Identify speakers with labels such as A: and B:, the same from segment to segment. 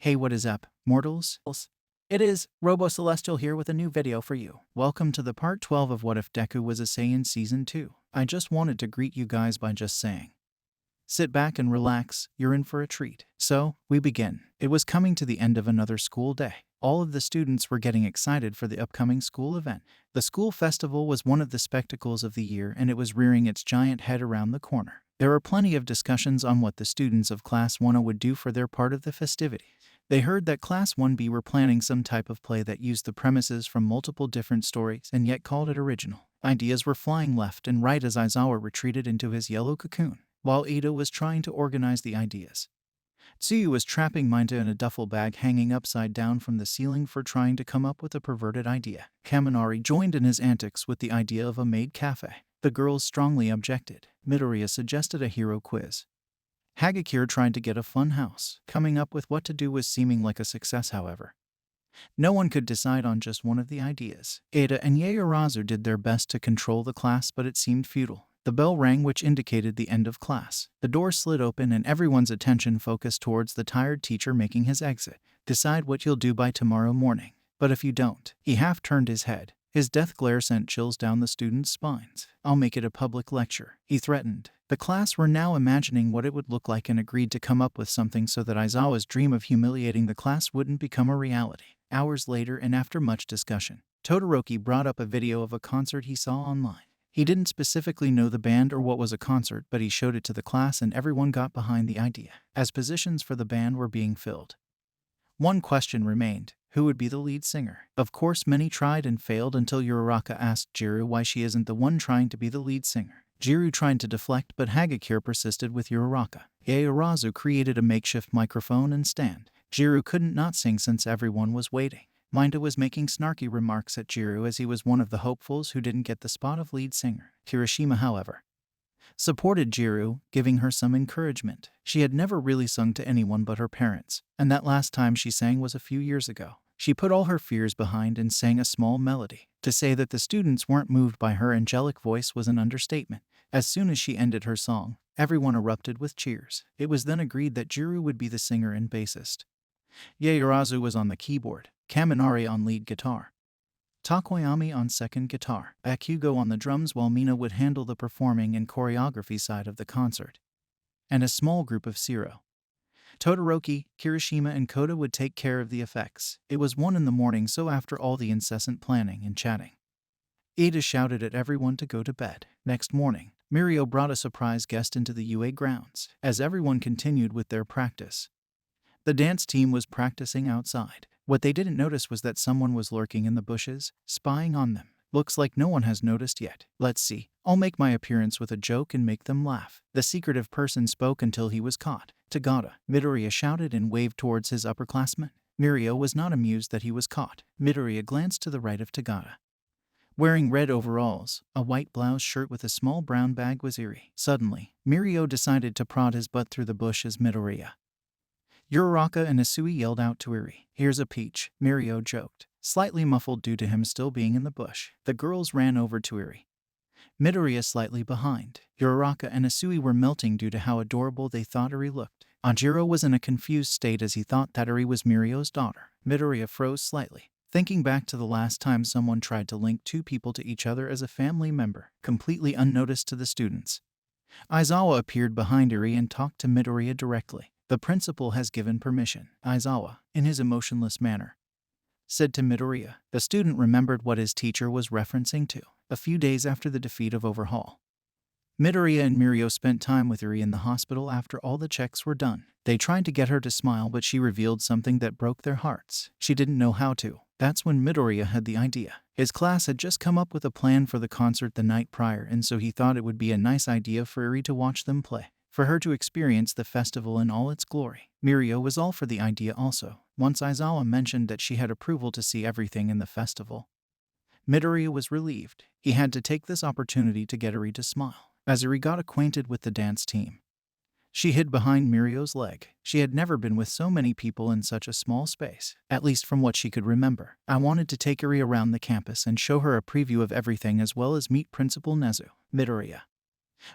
A: Hey, what is up, mortals? It is Robo Celestial here with a new video for you. Welcome to the part 12 of What If Deku Was a Saiyan Season 2. I just wanted to greet you guys by just saying, sit back and relax, you're in for a treat. So, we begin. It was coming to the end of another school day. All of the students were getting excited for the upcoming school event. The school festival was one of the spectacles of the year, and it was rearing its giant head around the corner. There were plenty of discussions on what the students of Class 1A would do for their part of the festivity. They heard that Class 1B were planning some type of play that used the premises from multiple different stories and yet called it original. Ideas were flying left and right as Aizawa retreated into his yellow cocoon, while Ida was trying to organize the ideas. Tsuyu was trapping Minta in a duffel bag hanging upside down from the ceiling for trying to come up with a perverted idea. Kaminari joined in his antics with the idea of a maid cafe. The girls strongly objected. Midoriya suggested a hero quiz. Hagakure tried to get a fun house. Coming up with what to do was seeming like a success, however. No one could decide on just one of the ideas. Ada and Yaoyorozu did their best to control the class, but it seemed futile. The bell rang, which indicated the end of class. The door slid open and everyone's attention focused towards the tired teacher making his exit. Decide what you'll do by tomorrow morning. But if you don't, he half turned his head. His death glare sent chills down the students' spines. I'll make it a public lecture, he threatened. The class were now imagining what it would look like and agreed to come up with something so that Aizawa's dream of humiliating the class wouldn't become a reality. Hours later, and after much discussion, Todoroki brought up a video of a concert he saw online. He didn't specifically know the band or what was a concert, but he showed it to the class and everyone got behind the idea. As positions for the band were being filled, one question remained: who would be the lead singer? Of course, many tried and failed until Uraraka asked Jiru why she isn't the one trying to be the lead singer. Jiru tried to deflect, but Hagakure persisted with Uraraka. Yaoyorozu created a makeshift microphone and stand. Jiru couldn't not sing since everyone was waiting. Minta was making snarky remarks at Jiru as he was one of the hopefuls who didn't get the spot of lead singer. Kirishima, however, supported Jiru, giving her some encouragement. She had never really sung to anyone but her parents, and that last time she sang was a few years ago. She put all her fears behind and sang a small melody. To say that the students weren't moved by her angelic voice was an understatement. As soon as she ended her song, everyone erupted with cheers. It was then agreed that Jiru would be the singer and bassist. Yaoyorozu was on the keyboard, Kaminari on lead guitar, Takoyami on second guitar, Bakugo on the drums, while Mina would handle the performing and choreography side of the concert, and a small group of Zero, Todoroki, Kirishima, and Koda would take care of the effects. It was 1 a.m, so after all the incessant planning and chatting, Ida shouted at everyone to go to bed. Next morning, Mirio brought a surprise guest into the UA grounds. As everyone continued with their practice, the dance team was practicing outside. What they didn't notice was that someone was lurking in the bushes, spying on them. Looks like no one has noticed yet. Let's see. I'll make my appearance with a joke and make them laugh. The secretive person spoke until he was caught. Tagada, Midoriya shouted and waved towards his upperclassmen. Mirio was not amused that he was caught. Midoriya glanced to the right of Tagada. Wearing red overalls, a white blouse shirt with a small brown bag was eerie. Suddenly, Mirio decided to prod his butt through the bush as Midoriya, Uraraka, and Asui yelled out to Eri. Here's a peach, Mirio joked, slightly muffled due to him still being in the bush. The girls ran over to Eri, Midoriya slightly behind. Uraraka and Asui were melting due to how adorable they thought Eri looked. Anjiro was in a confused state as he thought that Eri was Mirio's daughter. Midoriya froze slightly, thinking back to the last time someone tried to link two people to each other as a family member, completely unnoticed to the students. Aizawa appeared behind Eri and talked to Midoriya directly. The principal has given permission, Aizawa, in his emotionless manner, said to Midoriya. The student remembered what his teacher was referencing to. A few days after the defeat of Overhaul, Midoriya and Mirio spent time with Eri in the hospital after all the checks were done. They tried to get her to smile, but she revealed something that broke their hearts. She didn't know how to. That's when Midoriya had the idea. His class had just come up with a plan for the concert the night prior, and so he thought it would be a nice idea for Eri to watch them play, for her to experience the festival in all its glory. Mirio was all for the idea also. Once Aizawa mentioned that she had approval to see everything in the festival, Midoriya was relieved. He had to take this opportunity to get Eri to smile. As Eri got acquainted with the dance team, she hid behind Mirio's leg. She had never been with so many people in such a small space, at least from what she could remember. I wanted to take Eri around the campus and show her a preview of everything, as well as meet Principal Nezu, Midoriya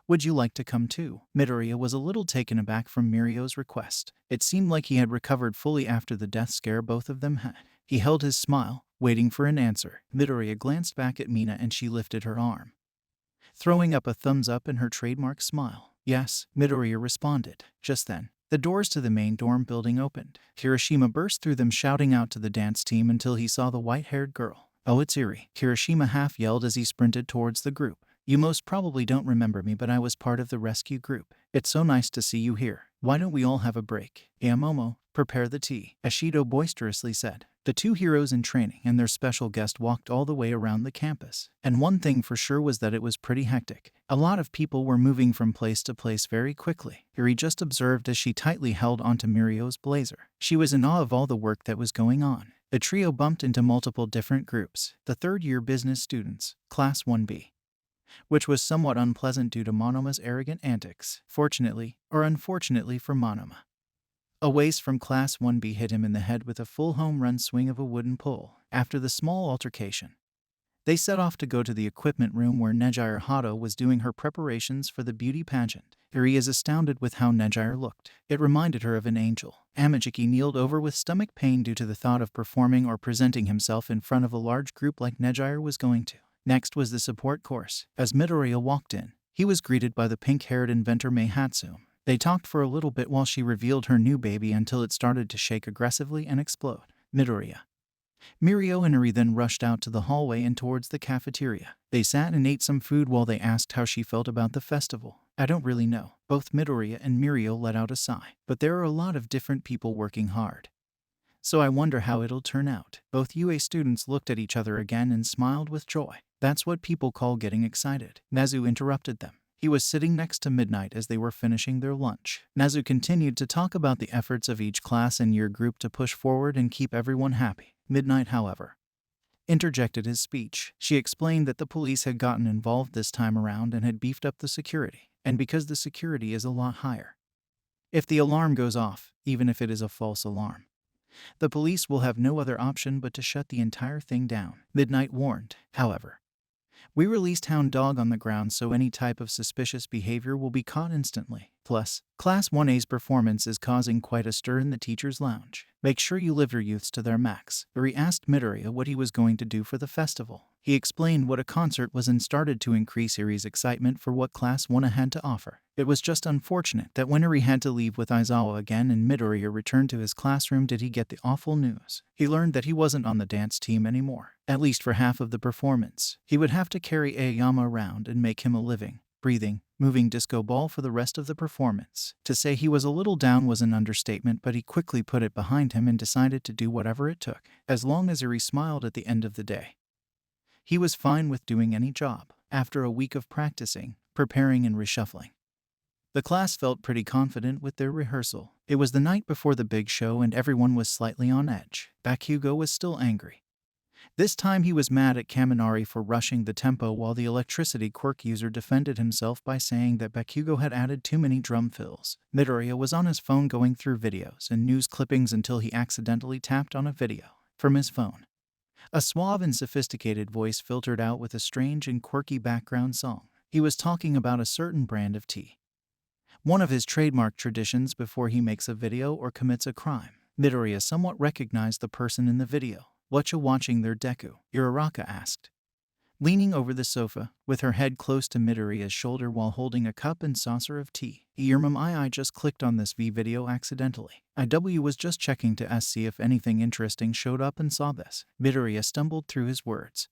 A: Would you like to come too? Midoriya was a little taken aback from Mirio's request. It seemed like he had recovered fully after the death scare both of them had. He held his smile, waiting for an answer. Midoriya glanced back at Mina and she lifted her arm, throwing up a thumbs up in her trademark smile. Yes, Midoriya responded. Just then, the doors to the main dorm building opened. Kirishima burst through them shouting out to the dance team until he saw the white-haired girl. Oh, it's Eri, Kirishima half yelled as he sprinted towards the group. You most probably don't remember me, but I was part of the rescue group. It's so nice to see you here. Why don't we all have a break? Yeah, Momo, prepare the tea, Ashido boisterously said. The two heroes in training and their special guest walked all the way around the campus. And one thing for sure was that it was pretty hectic. A lot of people were moving from place to place very quickly. Eri just observed as she tightly held onto Mirio's blazer. She was in awe of all the work that was going on. The trio bumped into multiple different groups. The third-year business students, Class 1B, which was somewhat unpleasant due to Monoma's arrogant antics. Fortunately, or unfortunately for Monoma, a waste from Class 1B hit him in the head with a full home run swing of a wooden pole. After the small altercation, they set off to go to the equipment room where Nejire Hato was doing her preparations for the beauty pageant. Eri is astounded with how Nejire looked. It reminded her of an angel. Amajiki kneeled over with stomach pain due to the thought of performing or presenting himself in front of a large group like Nejire was going to. Next was the support course. As Midoriya walked in, he was greeted by the pink-haired inventor Mei Hatsume. They talked for a little bit while she revealed her new baby until it started to shake aggressively and explode. Midoriya, Mirio and Eri then rushed out to the hallway and towards the cafeteria. They sat and ate some food while they asked how she felt about the festival. I don't really know. Both Midoriya and Mirio let out a sigh. But there are a lot of different people working hard, so I wonder how it'll turn out. Both UA students looked at each other again and smiled with joy. That's what people call getting excited. Nezu interrupted them. He was sitting next to Midnight as they were finishing their lunch. Nezu continued to talk about the efforts of each class and year group to push forward and keep everyone happy. Midnight, however, interjected his speech. She explained that the police had gotten involved this time around and had beefed up the security. And because the security is a lot higher, if the alarm goes off, even if it is a false alarm, the police will have no other option but to shut the entire thing down. Midnight warned, however, we released Hound Dog on the ground so any type of suspicious behavior will be caught instantly. Plus, Class 1A's performance is causing quite a stir in the teacher's lounge. Make sure you live your youths to their max. Eri asked Midoriya what he was going to do for the festival. He explained what a concert was and started to increase Eri's excitement for what Class 1A had to offer. It was just unfortunate that when Eri had to leave with Aizawa again and Midoriya returned to his classroom did he get the awful news. He learned that he wasn't on the dance team anymore, at least for half of the performance. He would have to carry Aoyama around and make him a living, breathing, moving disco ball for the rest of the performance. To say he was a little down was an understatement, but he quickly put it behind him and decided to do whatever it took. As long as Eri smiled at the end of the day, he was fine with doing any job. After a week of practicing, preparing and reshuffling, the class felt pretty confident with their rehearsal. It was the night before the big show and everyone was slightly on edge. Bakugo was still angry. This time he was mad at Kaminari for rushing the tempo while the electricity quirk user defended himself by saying that Bakugo had added too many drum fills. Midoriya was on his phone going through videos and news clippings until he accidentally tapped on a video from his phone. A suave and sophisticated voice filtered out with a strange and quirky background song. He was talking about a certain brand of tea, one of his trademark traditions before he makes a video or commits a crime. Midoriya somewhat recognized the person in the video. What you watching there, Deku? Uraraka asked, leaning over the sofa, with her head close to Midoriya's shoulder while holding a cup and saucer of tea. I just clicked on this video accidentally. IW was just checking to see if anything interesting showed up and saw this. Midoriya stumbled through his words,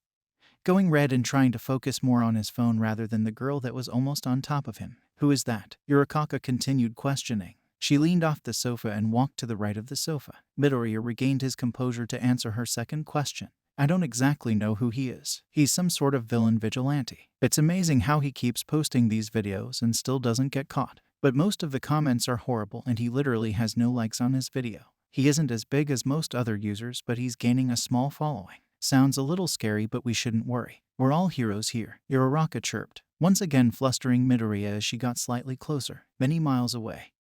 A: going red and trying to focus more on his phone rather than the girl that was almost on top of him. Who is that? Uraraka continued questioning. She leaned off the sofa and walked to the right of the sofa. Midoriya regained his composure to answer her second question. I don't exactly know who he is. He's some sort of villain vigilante. It's amazing how he keeps posting these videos and still doesn't get caught. But most of the comments are horrible and he literally has no likes on his video. He isn't as big as most other users, but he's gaining a small following. Sounds a little scary, but we shouldn't worry. We're all heroes here, Uraraka chirped, once again flustering Midoriya as she got slightly closer, many miles away.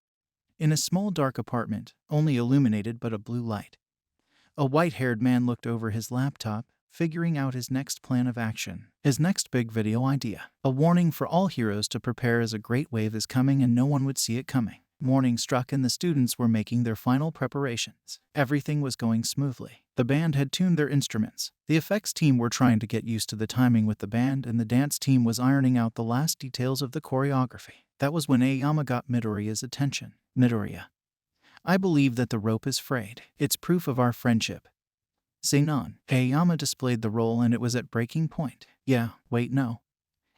A: In a small dark apartment, only illuminated but a blue light, a white-haired man looked over his laptop, figuring out his next plan of action, his next big video idea. A warning for all heroes to prepare as a great wave is coming and no one would see it coming. Morning struck and the students were making their final preparations. Everything was going smoothly. The band had tuned their instruments. The effects team were trying to get used to the timing with the band, and the dance team was ironing out the last details of the choreography. That was when Aoyama got Midoriya's attention. "Midoriya, I believe that the rope is frayed. It's proof of our friendship. Say none." Aoyama displayed the roll and it was at breaking point. "Yeah, wait, no.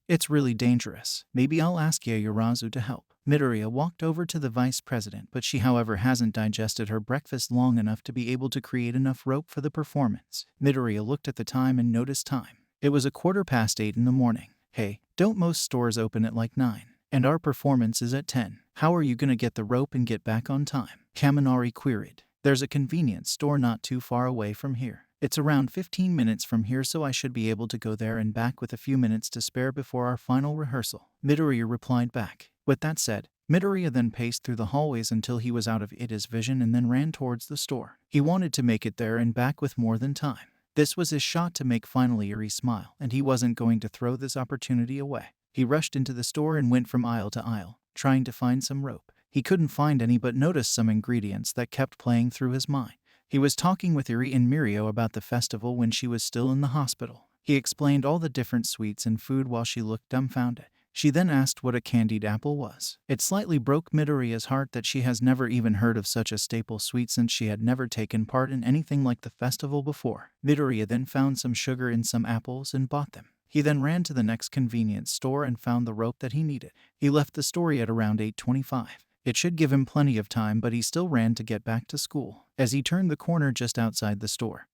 A: It's really dangerous. Maybe I'll ask Yaoyorozu to help." Midoriya walked over to the vice president, but she however hasn't digested her breakfast long enough to be able to create enough rope for the performance. Midoriya looked at the time and noticed time. It was 8:15 in the morning. "Hey, don't most stores open at like 9? And our performance is at 10. How are you gonna get the rope and get back on time?" Kaminari queried. "There's a convenience store not too far away from here. It's around 15 minutes from here, so I should be able to go there and back with a few minutes to spare before our final rehearsal," Midoriya replied back. With that said, Midoriya then paced through the hallways until he was out of Ida's vision and then ran towards the store. He wanted to make it there and back with more than time. This was his shot to make finally Eri smile, and he wasn't going to throw this opportunity away. He rushed into the store and went from aisle to aisle, trying to find some rope. He couldn't find any but noticed some ingredients that kept playing through his mind. He was talking with Eri and Mirio about the festival when she was still in the hospital. He explained all the different sweets and food while she looked dumbfounded. She then asked what a candied apple was. It slightly broke Midoriya's heart that she has never even heard of such a staple sweet since she had never taken part in anything like the festival before. Midoriya then found some sugar in some apples and bought them. He then ran to the next convenience store and found the rope that he needed. He left the store at around 8:25. It should give him plenty of time, but he still ran to get back to school. As he turned the corner just outside the store,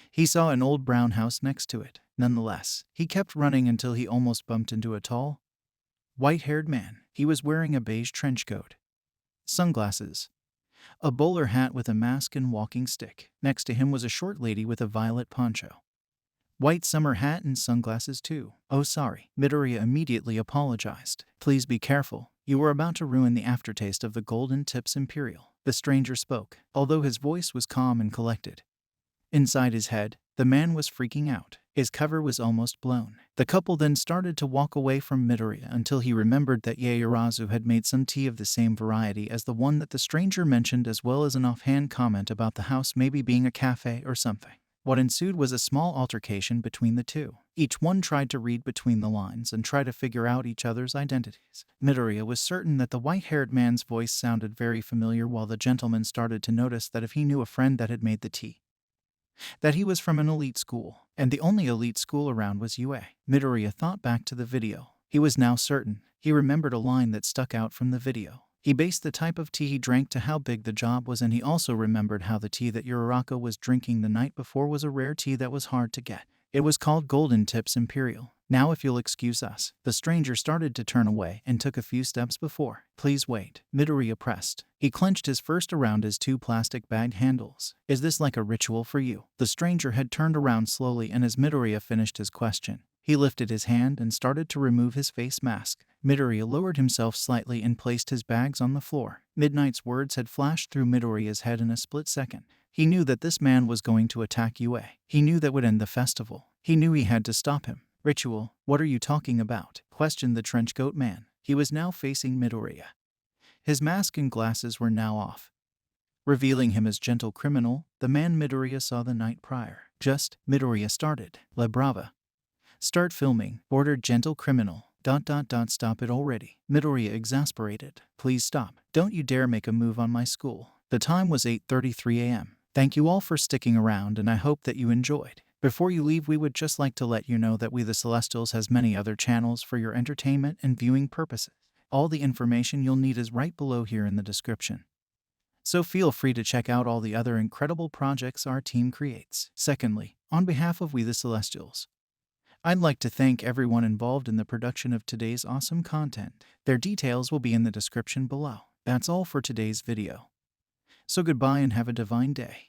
A: he saw an old brown house next to it. Nonetheless, he kept running until he almost bumped into a tall, white-haired man. He was wearing a beige trench coat, sunglasses, a bowler hat with a mask and walking stick. Next to him was a short lady with a violet poncho, white summer hat and sunglasses too. "Oh, sorry." Midoriya immediately apologized. "Please be careful. You were about to ruin the aftertaste of the Golden Tips Imperial." The stranger spoke, although his voice was calm and collected. Inside his head, the man was freaking out. His cover was almost blown. The couple then started to walk away from Midoriya until he remembered that Yaoyorozu had made some tea of the same variety as the one that the stranger mentioned, as well as an offhand comment about the house maybe being a cafe or something. What ensued was a small altercation between the two. Each one tried to read between the lines and try to figure out each other's identities. Midoriya was certain that the white-haired man's voice sounded very familiar, while the gentleman started to notice that if he knew a friend that had made the tea, that he was from an elite school, and the only elite school around was UA. Midoriya thought back to the video. He was now certain. He remembered a line that stuck out from the video. He based the type of tea he drank to how big the job was, and he also remembered how the tea that Uraraka was drinking the night before was a rare tea that was hard to get. It was called Golden Tips Imperial. "Now if you'll excuse us." The stranger started to turn away and took a few steps before. "Please wait." Midoriya pressed. He clenched his fist around his two plastic bag handles. "Is this like a ritual for you?" The stranger had turned around slowly, and as Midoriya finished his question, he lifted his hand and started to remove his face mask. Midoriya lowered himself slightly and placed his bags on the floor. Midnight's words had flashed through Midoriya's head in a split second. He knew that this man was going to attack UA. He knew that would end the festival. He knew he had to stop him. "Ritual? What are you talking about?" questioned the trenchcoat man. He was now facing Midoriya. His mask and glasses were now off, revealing him as gentle criminal, the man Midoriya saw the night prior. Midoriya started. "La Brava. Start filming," ordered gentle criminal. Stop it already." Midoriya exasperated. "Please stop. Don't you dare make a move on my school." The time was 8:33 a.m. Thank you all for sticking around, and I hope that you enjoyed. Before you leave, we would just like to let you know that We the Celestials has many other channels for your entertainment and viewing purposes. All the information you'll need is right below here in the description, so feel free to check out all the other incredible projects our team creates. Secondly, on behalf of We the Celestials, I'd like to thank everyone involved in the production of today's awesome content. Their details will be in the description below. That's all for today's video. So goodbye and have a divine day.